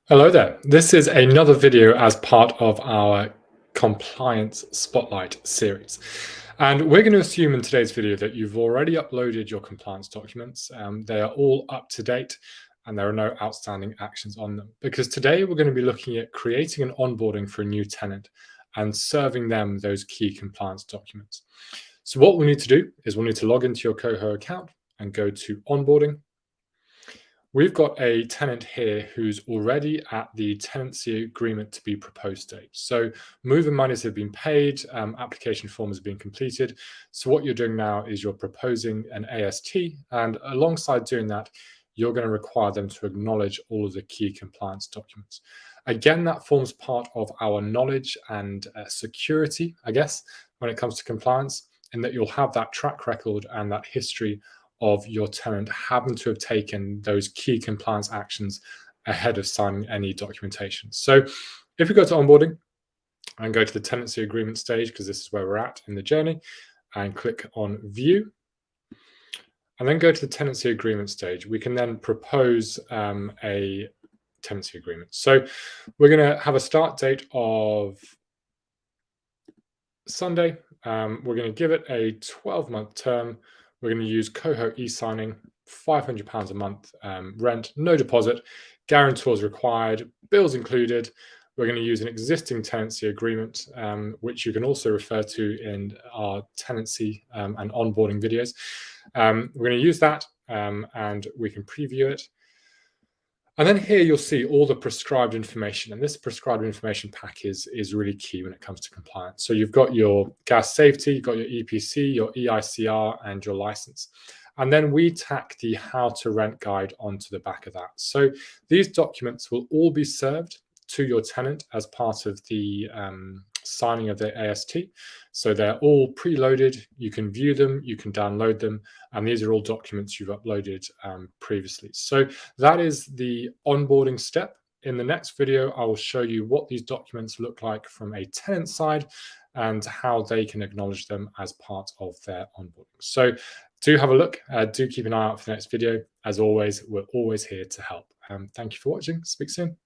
Hello there. This is another video as part of our compliance spotlight series. And we're going to assume in today's video that you've already uploaded your compliance documents. They are all up to date and there are no outstanding actions on them. Because today we're going to be looking at creating an onboarding for a new tenant and serving them those key compliance documents. So what we need to do is we'll need to log into your COHO account and go to onboarding. We've got a tenant here who's already at the tenancy agreement to be proposed stage. So moving monies have been paid, application form has been completed. So what you're doing now is you're proposing an AST, and alongside doing that, you're going to require them to acknowledge all of the key compliance documents. Again, that forms part of our knowledge and security, I guess, when it comes to compliance, in that you'll have that track record and that history of your tenant having to have taken those key compliance actions ahead of signing any documentation. So if we go to onboarding and go to the tenancy agreement stage, because this is where we're at in the journey, and click on view, and then go to the tenancy agreement stage, we can then propose a tenancy agreement. So we're going to have a start date of Sunday. We're going to give it a 12-month term. We're going to use COHO e-signing, £500 a month rent, no deposit, guarantors required, bills included. We're going to use an existing tenancy agreement, which you can also refer to in our tenancy and onboarding videos. We're going to use that and we can preview it. And then here you'll see all the prescribed information. And this prescribed information pack is really key when it comes to compliance. So you've got your gas safety, you've got your EPC, your EICR, and your license. And then we tack the how to rent guide onto the back of that. So these documents will all be served to your tenant as part of the signing of the AST. So they're all preloaded. You can view them, you can download them, and these are all documents you've uploaded previously. So that is the onboarding step. In the next video, I will show you what these documents look like from a tenant side and how they can acknowledge them as part of their onboarding. So do have a look, do keep an eye out for the next video. As always, we're always here to help. Thank you for watching. Speak soon.